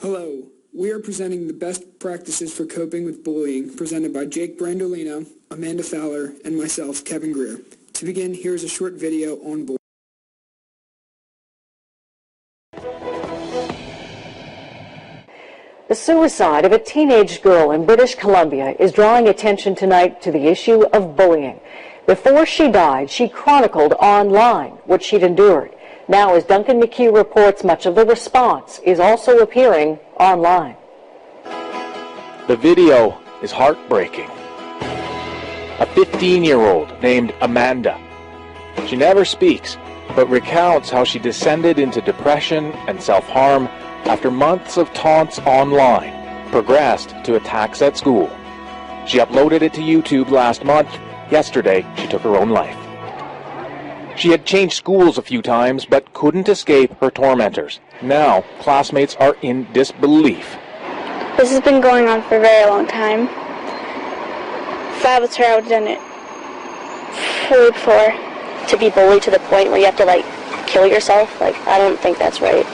Hello, we are presenting the best practices for coping with bullying, presented by Jake Brandolino, Amanda Fowler, and myself, Kevin Greer. To begin, here's a short video on bullying. The suicide of a teenage girl in British Columbia is drawing attention tonight to the issue of bullying. Before she died, she chronicled online what she'd endured. Now, as Duncan McHugh reports, much of the response is also appearing online. The video is heartbreaking. A 15-year-old named Amanda. She never speaks, but recounts how she descended into depression and self-harm after months of taunts online, progressed to attacks at school. She uploaded it to YouTube last month. Yesterday, she took her own life. She had changed schools a few times, but couldn't escape her tormentors. Now, classmates are in disbelief. This has been going on for a very long time. If I was her, I would have done it way before. To be bullied to the point where you have to, kill yourself, I don't think that's right.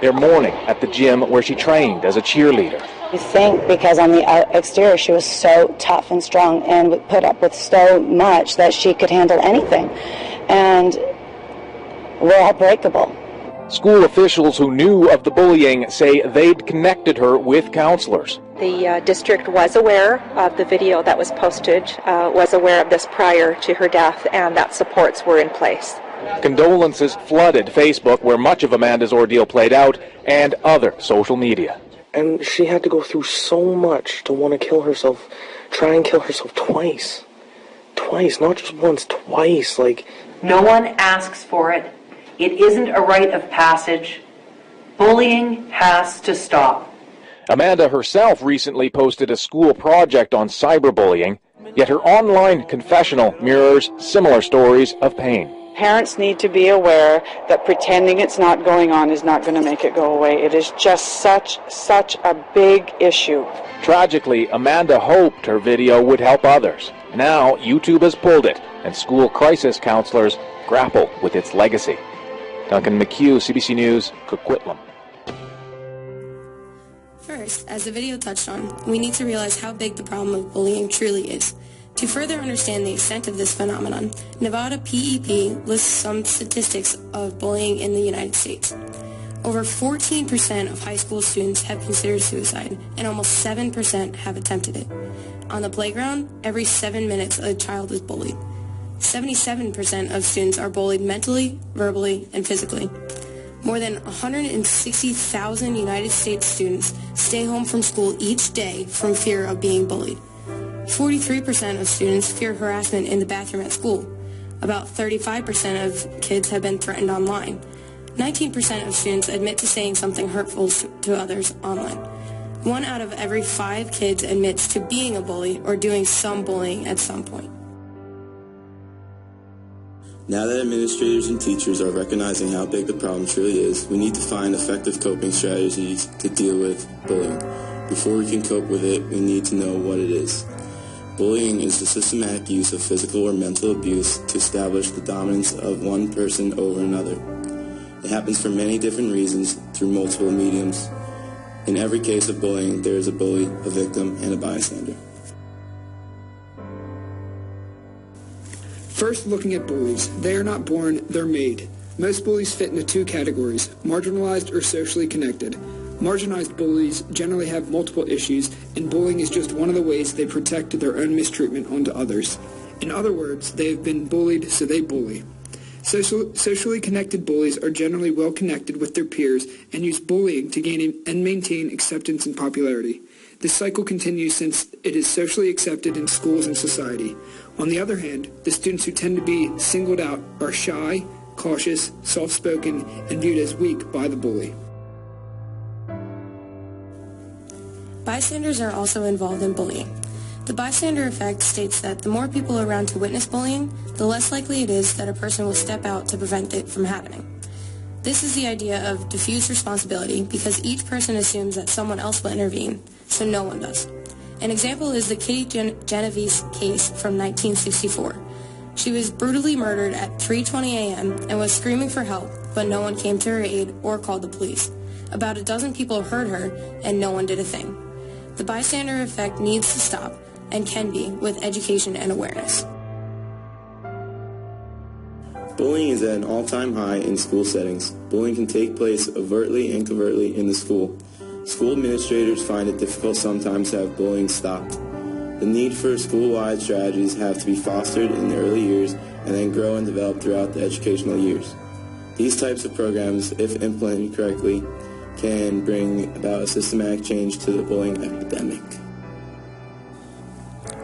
They're mourning at the gym where she trained as a cheerleader. You think because on the exterior she was so tough and strong and would put up with so much that she could handle anything. And we're all breakable. School officials who knew of the bullying say they'd connected her with counselors. The district was aware of the video that was posted, was aware of this prior to her death, and that supports were in place. Condolences flooded Facebook, where much of Amanda's ordeal played out, and other social media. And she had to go through so much to want to kill herself, try and kill herself twice. Twice, not just once, twice. No one asks for it. It isn't a rite of passage. Bullying has to stop. Amanda herself recently posted a school project on cyberbullying, yet her online confessional mirrors similar stories of pain. Parents need to be aware that pretending it's not going on is not going to make it go away. It is just such a big issue. Tragically, Amanda hoped her video would help others. Now, YouTube has pulled it, and school crisis counselors grapple with its legacy. Duncan McHugh, CBC News, Coquitlam. First, as the video touched on, we need to realize how big the problem of bullying truly is. To further understand the extent of this phenomenon, Nevada PEP lists some statistics of bullying in the United States. Over 14% of high school students have considered suicide, and almost 7% have attempted it. On the playground, every 7 minutes a child is bullied. 77% of students are bullied mentally, verbally, and physically. More than 160,000 United States students stay home from school each day from fear of being bullied. 43% of students fear harassment in the bathroom at school. About 35% of kids have been threatened online. 19% of students admit to saying something hurtful to others online. 1 out of every 5 kids admits to being a bully or doing some bullying at some point. Now that administrators and teachers are recognizing how big the problem truly is, we need to find effective coping strategies to deal with bullying. Before we can cope with it, we need to know what it is. Bullying is the systematic use of physical or mental abuse to establish the dominance of one person over another. It happens for many different reasons through multiple mediums. In every case of bullying, there is a bully, a victim, and a bystander. First, looking at bullies. They are not born, they're made. Most bullies fit into 2 categories, marginalized or socially connected. Marginalized bullies generally have multiple issues, and bullying is just one of the ways they protect their own mistreatment onto others. In other words, they have been bullied, so they bully. Socially connected bullies are generally well connected with their peers and use bullying to gain and maintain acceptance and popularity. This cycle continues since it is socially accepted in schools and society. On the other hand, the students who tend to be singled out are shy, cautious, soft-spoken, and viewed as weak by the bully. Bystanders are also involved in bullying. The bystander effect states that the more people around to witness bullying, the less likely it is that a person will step out to prevent it from happening. This is the idea of diffuse responsibility because each person assumes that someone else will intervene, so no one does. An example is the Kitty Genovese case from 1964. She was brutally murdered at 3:20 a.m. and was screaming for help, but no one came to her aid or called the police. About a dozen people heard her, and no one did a thing. The bystander effect needs to stop, and can be, with education and awareness. Bullying is at an all-time high in school settings. Bullying can take place overtly and covertly in the school. School administrators find it difficult sometimes to have bullying stopped. The need for school-wide strategies have to be fostered in the early years and then grow and develop throughout the educational years. These types of programs, if implemented correctly, can bring about a systematic change to the bullying epidemic.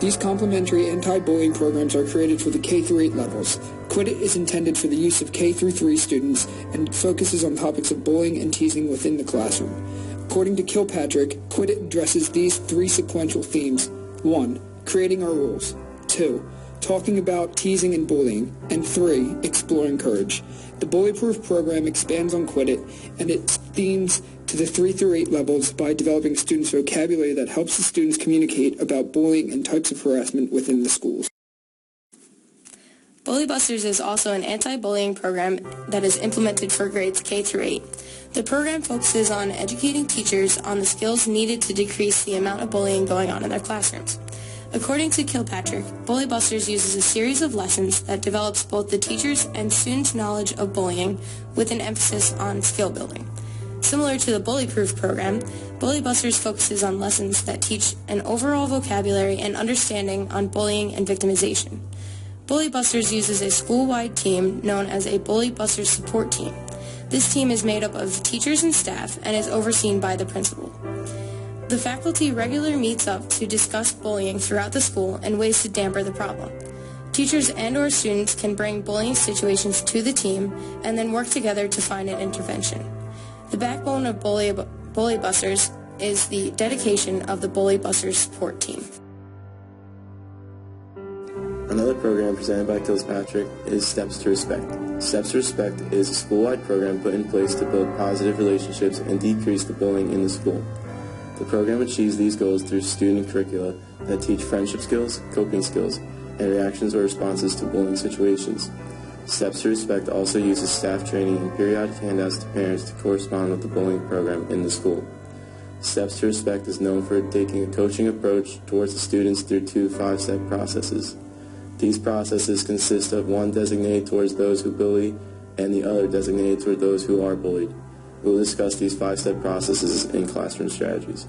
These complementary anti-bullying programs are created for the K-8 levels. Quit It is intended for the use of K-3 students and focuses on topics of bullying and teasing within the classroom. According to Kilpatrick, Quit It addresses these three sequential themes. 1. Creating our rules. 2. Talking about teasing and bullying. And 3. Exploring courage. The Bully-Proof program expands on Quit It and its themes to the 3 through 8 levels by developing students' vocabulary that helps the students communicate about bullying and types of harassment within the schools. Bully Busters is also an anti-bullying program that is implemented for grades K through 8. The program focuses on educating teachers on the skills needed to decrease the amount of bullying going on in their classrooms. According to Kilpatrick, Bully Busters uses a series of lessons that develops both the teachers' and students' knowledge of bullying with an emphasis on skill building. Similar to the Bully-Proof program, Bully Busters focuses on lessons that teach an overall vocabulary and understanding on bullying and victimization. Bully Busters uses a school-wide team known as a Bully Busters support team. This team is made up of teachers and staff and is overseen by the principal. The faculty regularly meets up to discuss bullying throughout the school and ways to dampen the problem. Teachers and/or students can bring bullying situations to the team and then work together to find an intervention. The backbone of Bully Busters is the dedication of the Bully Busters support team. Another program presented by Kilpatrick is Steps to Respect. Steps to Respect is a school-wide program put in place to build positive relationships and decrease the bullying in the school. The program achieves these goals through student curricula that teach friendship skills, coping skills, and reactions or responses to bullying situations. Steps to Respect also uses staff training and periodic handouts to parents to correspond with the bullying program in the school. Steps to Respect is known for taking a coaching approach towards the students through 2 5-step processes. These processes consist of one designated towards those who bully and the other designated toward those who are bullied. We will discuss these 5-step processes in classroom strategies.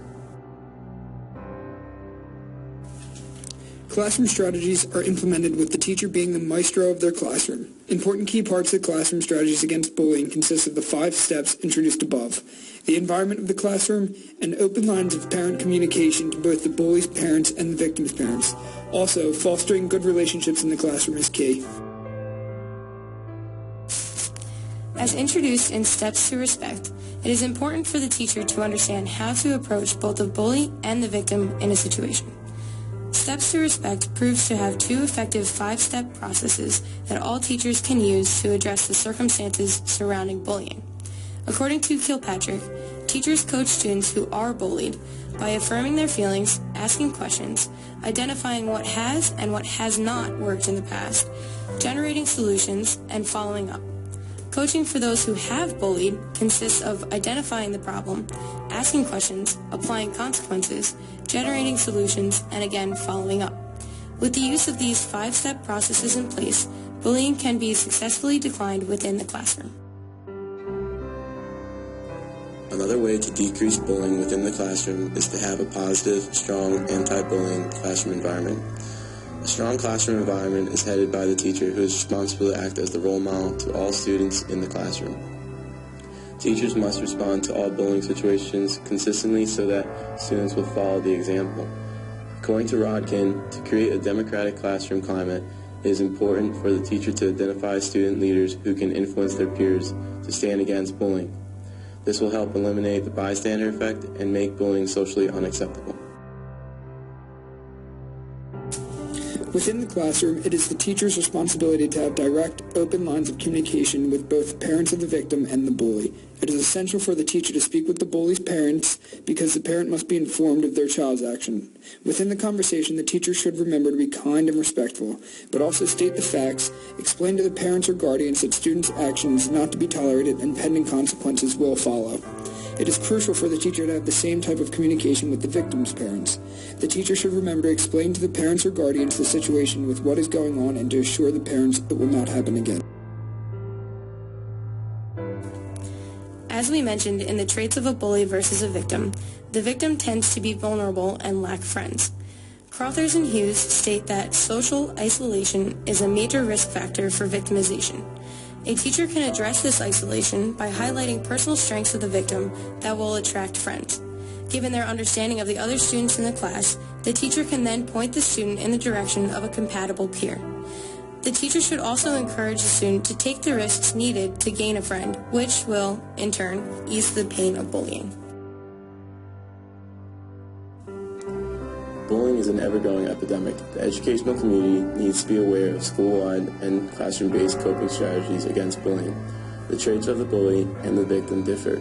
Classroom strategies are implemented with the teacher being the maestro of their classroom. Important key parts of the classroom strategies against bullying consist of the 5 steps introduced above, the environment of the classroom, and open lines of parent communication to both the bully's parents and the victim's parents. Also, fostering good relationships in the classroom is key. As introduced in Steps to Respect, it is important for the teacher to understand how to approach both the bully and the victim in a situation. Steps to Respect proves to have 2 effective 5-step processes that all teachers can use to address the circumstances surrounding bullying. According to Kilpatrick, teachers coach students who are bullied by affirming their feelings, asking questions, identifying what has and what has not worked in the past, generating solutions, and following up. Coaching for those who have bullied consists of identifying the problem, asking questions, applying consequences, generating solutions, and again following up. With the use of these 5-step processes in place, bullying can be successfully declined within the classroom. Another way to decrease bullying within the classroom is to have a positive, strong, anti-bullying classroom environment. A strong classroom environment is headed by the teacher who is responsible to act as the role model to all students in the classroom. Teachers must respond to all bullying situations consistently so that students will follow the example. According to Rodkin, to create a democratic classroom climate, it is important for the teacher to identify student leaders who can influence their peers to stand against bullying. This will help eliminate the bystander effect and make bullying socially unacceptable. Within the classroom, it is the teacher's responsibility to have direct, open lines of communication with both the parents of the victim and the bully. It is essential for the teacher to speak with the bully's parents because the parent must be informed of their child's action. Within the conversation, the teacher should remember to be kind and respectful, but also state the facts, explain to the parents or guardians that students' actions not to be tolerated and pending consequences will follow. It is crucial for the teacher to have the same type of communication with the victim's parents. The teacher should remember to explain to the parents or guardians the situation with what is going on and to assure the parents it will not happen again. As we mentioned in the traits of a bully versus a victim, the victim tends to be vulnerable and lack friends. Crothers and Hughes state that social isolation is a major risk factor for victimization. A teacher can address this isolation by highlighting personal strengths of the victim that will attract friends. Given their understanding of the other students in the class, the teacher can then point the student in the direction of a compatible peer. The teacher should also encourage the student to take the risks needed to gain a friend, which will, in turn, ease the pain of bullying. Bullying is an ever-growing epidemic. The educational community needs to be aware of school-wide and classroom-based coping strategies against bullying. The traits of the bully and the victim differ.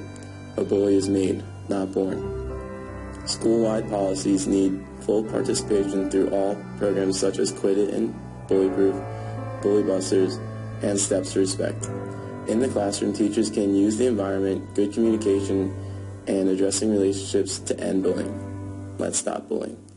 A bully is made, not born. School-wide policies need full participation through all programs such as Quit It and Bully Proof, Bully Busters, and Steps to Respect. In the classroom, teachers can use the environment, good communication, and addressing relationships to end bullying. Let's stop bullying.